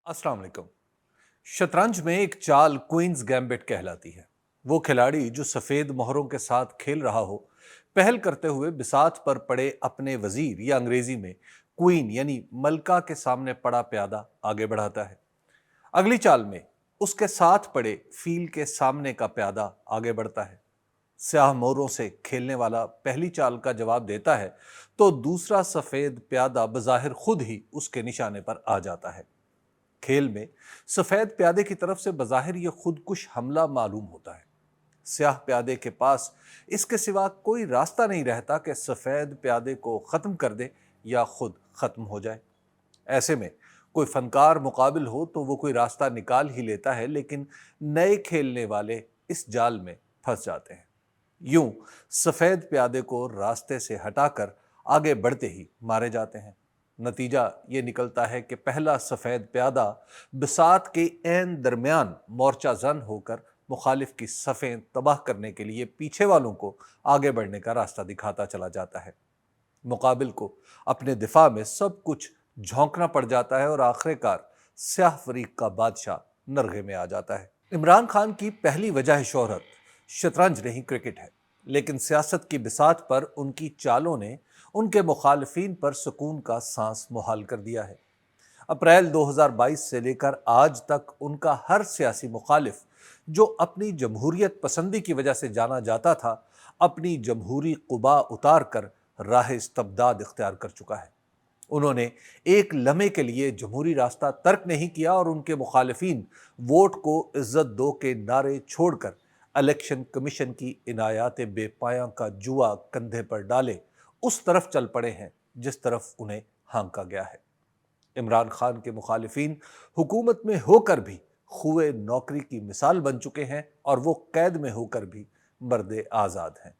अस्सलाम वालेकुम। शतरंज में एक चाल क्वींस गैम्बिट कहलाती है। वो खिलाड़ी जो सफेद मोहरों के साथ खेल रहा हो, पहल करते हुए बिसात पर पड़े अपने वजीर या अंग्रेजी में क्वीन यानी मलका के सामने पड़ा प्यादा आगे बढ़ाता है। अगली चाल में उसके साथ पड़े फील के सामने का प्यादा आगे बढ़ता है। स्याह मोहरों से खेलने वाला पहली चाल का जवाब देता है तो दूसरा सफेद प्यादा बजाहिर खुद ही उसके निशाने पर आ जाता है। खेल में सफेद प्यादे की तरफ से बजाहिर यह खुदकुश हमला मालूम होता है। स्याह प्यादे के पास इसके सिवा कोई रास्ता नहीं रहता कि सफेद प्यादे को खत्म कर दे या खुद खत्म हो जाए। ऐसे में कोई फनकार मुकाबिल हो तो वो कोई रास्ता निकाल ही लेता है, लेकिन नए खेलने वाले इस जाल में फंस जाते हैं। यूं सफेद प्यादे को रास्ते से हटाकर आगे बढ़ते ही मारे जाते हैं। नतीजा ये निकलता है कि पहला सफेद प्यादा बिसात के ऐन दरमियान मोर्चा जन होकर मुखालिफ की सफ़ें तबाह करने के लिए पीछे वालों को आगे बढ़ने का रास्ता दिखाता चला जाता है। मुकाबिल को अपने दिफा में सब कुछ झोंकना पड़ जाता है और आखिरकार स्याह फरीक का बादशाह नरगे में आ जाता है। इमरान खान की पहली वजह शोहरत शतरंज नहीं क्रिकेट है, लेकिन सियासत की बिसात पर उनकी चालों ने उनके मुखालफीन पर सुकून का सांस मुहाल कर दिया है। अप्रैल 2022 से लेकर आज तक उनका हर सियासी मुखालिफ जो अपनी जमहूरियत पसंदी की वजह से जाना जाता था, अपनी जमहूरी कुबा उतार कर राह इस्तबदाद इख्तियार कर चुका है। उन्होंने एक लम्हे के लिए जमहूरी रास्ता तर्क नहीं किया और उनके मुखालिफिन वोट को इज्जत दो के नारे छोड़कर इलेक्शन कमीशन की इनायात बेपायां का जुआ कंधे पर डाले उस तरफ चल पड़े हैं जिस तरफ उन्हें हांका गया है। इमरान खान के मुखालिफिन हुकूमत में होकर भी खुए नौकरी की मिसाल बन चुके हैं और वो कैद में होकर भी मर्दे आज़ाद हैं।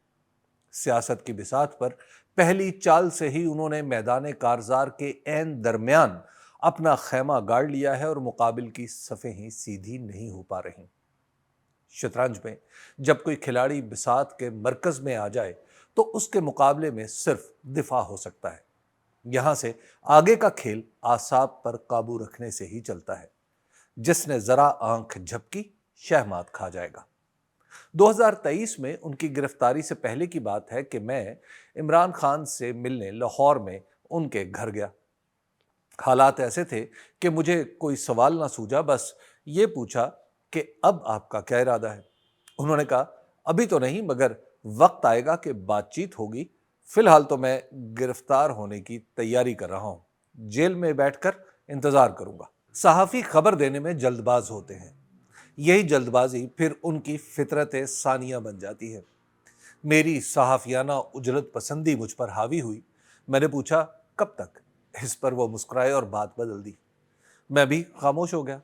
सियासत की बिसात पर पहली चाल से ही उन्होंने मैदान कारजार के ऐन दरमियान अपना खैमा गाड़ लिया है और मुकाबिल की सफ़ें ही सीधी नहीं हो पा रही। शतरंज में जब कोई खिलाड़ी बिसात के मरकज में आ जाए तो उसके मुकाबले में सिर्फ दिफा हो सकता है। यहां से आगे का खेल आसाब पर काबू रखने से ही चलता है। जिसने जरा आंख झपकी शहमात खा जाएगा। 2023 में उनकी गिरफ्तारी से पहले की बात है कि मैं इमरान खान से मिलने लाहौर में उनके घर गया। हालात ऐसे थे कि मुझे कोई सवाल ना सूझा, बस ये पूछा कि अब आपका क्या इरादा है। उन्होंने कहा अभी तो नहीं, मगर वक्त आएगा कि बातचीत होगी। फिलहाल तो मैं गिरफ्तार होने की तैयारी कर रहा हूं, जेल में बैठकर इंतजार करूंगा। सहाफी खबर देने में जल्दबाज होते हैं। यही जल्दबाजी फिर उनकी फितरत सानिया बन जाती है। मेरी सहाफियाना उजलत पसंदी मुझ पर हावी हुई। मैंने पूछा कब तक। इस पर वो मुस्कुराए और बात बदल दी। मैं भी खामोश हो गया।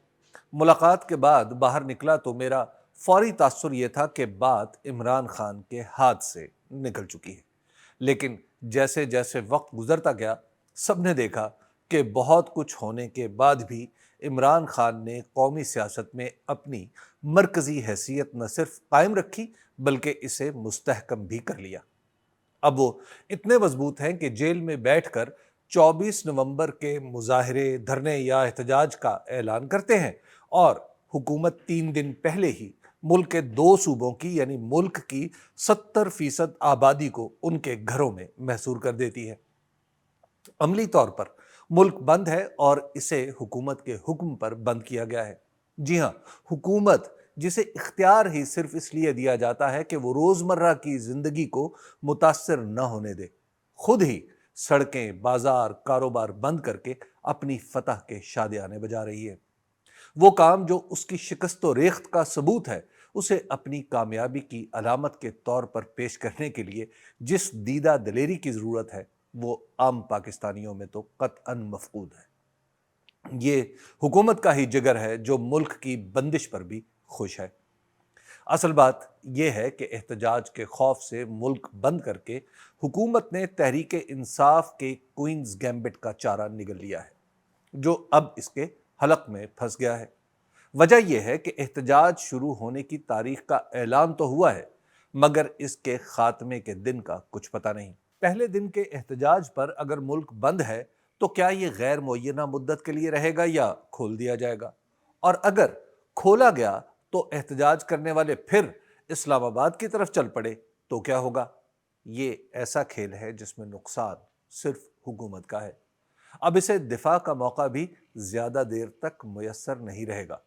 मुलाकात के बाद बाहर निकला तो मेरा फौरी तासुर यह था कि बात इमरान खान के हाथ से निकल चुकी है। लेकिन जैसे जैसे वक्त गुजरता गया, सबने देखा कि बहुत कुछ होने के बाद भी इमरान खान ने कौमी सियासत में अपनी मरकजी हैसियत न सिर्फ कायम रखी बल्कि इसे मुस्तहकम भी कर लिया। अब वो इतने मजबूत हैं कि जेल में बैठकर 24 नवंबर के मुजाहरे, धरने या एहतजाज का ऐलान करते हैं और हुकूमत 3 दिन पहले ही मुल्क के 2 सूबों की यानी मुल्क की 70% आबादी को उनके घरों में महसूर कर देती है। अमली तौर पर मुल्क बंद है और इसे हुकूमत के हुक्म पर बंद किया गया है। जी हाँ, हुकूमत जिसे इख्तियार ही सिर्फ इसलिए दिया जाता है कि वो रोजमर्रा की जिंदगी को मुतासर न होने दे, खुद ही सड़कें, बाजार, कारोबार बंद करके अपनी फतह के शादियाने बजा रही है। वो काम जो उसकी शिकस्त व रेख्त का सबूत है, उसे अपनी कामयाबी की अलामत के तौर पर पेश करने के लिए जिस दीदा दलेरी की जरूरत है, वो आम पाकिस्तानियों में तो कतअन मफकूद है। ये हुकूमत का ही जिगर है जो मुल्क की बंदिश पर भी खुश है। असल बात यह है कि एहतजाज के खौफ से मुल्क बंद करके हुकूमत ने तहरीक इंसाफ के क्वींस गैम्बिट का चारा निगल लिया है, जो अब इसके हलक में फंस गया है। वजह यह है कि एहतजाज शुरू होने की तारीख का ऐलान तो हुआ है, मगर इसके खात्मे के दिन का कुछ पता नहीं। पहले दिन के एहतजाज पर अगर मुल्क बंद है تو کیا یہ غیر معینہ مدت کے لیے رہے گا یا کھول دیا جائے گا؟ اور اگر کھولا گیا تو احتجاج کرنے والے پھر اسلام آباد کی طرف چل پڑے تو کیا ہوگا؟ یہ ایسا کھیل ہے جس میں نقصان صرف حکومت کا ہے۔ اب اسے دفاع کا موقع بھی زیادہ دیر تک میسر نہیں رہے گا۔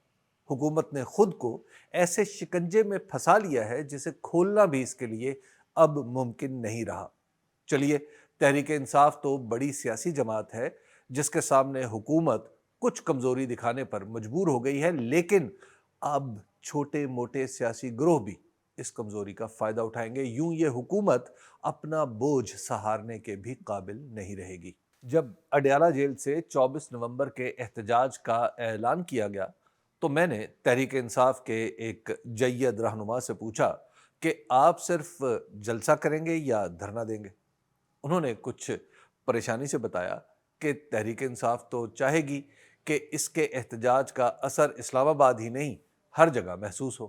حکومت نے خود کو ایسے شکنجے میں پھنسا لیا ہے جسے کھولنا بھی اس کے لیے اب ممکن نہیں رہا۔ چلیے، تحریک انصاف تو بڑی سیاسی جماعت ہے جس کے سامنے حکومت کچھ کمزوری دکھانے پر مجبور ہو گئی ہے، لیکن اب چھوٹے موٹے سیاسی گروہ بھی اس کمزوری کا فائدہ اٹھائیں گے۔ یوں یہ حکومت اپنا بوجھ سہارنے کے بھی قابل نہیں رہے گی۔ جب اڈیالہ جیل سے 24 نومبر کے احتجاج کا اعلان کیا گیا تو میں نے تحریک انصاف کے ایک جید رہنما سے پوچھا کہ آپ صرف جلسہ کریں گے یا دھرنا دیں گے؟ انہوں نے کچھ پریشانی سے بتایا کہ تحریک انصاف تو چاہے گی کہ اس کے احتجاج کا اثر اسلام آباد ہی نہیں ہر جگہ محسوس ہو۔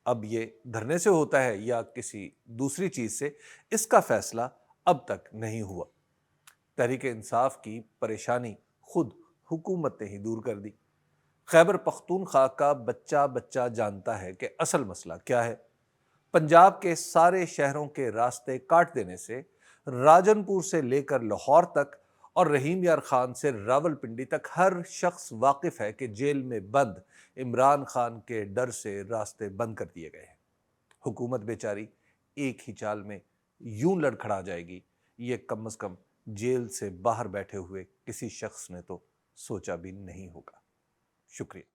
اب یہ دھرنے سے ہوتا ہے یا کسی دوسری چیز سے، اس کا فیصلہ اب تک نہیں ہوا۔ تحریک انصاف کی پریشانی خود حکومت نے ہی دور کر دی۔ خیبر پختونخوا کا بچہ بچہ جانتا ہے کہ اصل مسئلہ کیا ہے۔ پنجاب کے سارے شہروں کے راستے کاٹ دینے سے راجن پور سے لے کر لاہور تک اور رحیم یار خان سے راولپنڈی تک ہر شخص واقف ہے کہ جیل میں بند عمران خان کے ڈر سے راستے بند کر دیے گئے ہیں۔ حکومت بیچاری ایک ہی چال میں یوں لڑکھڑا جائے گی، یہ کم از کم جیل سے باہر بیٹھے ہوئے کسی شخص نے تو سوچا بھی نہیں ہوگا۔ شکریہ۔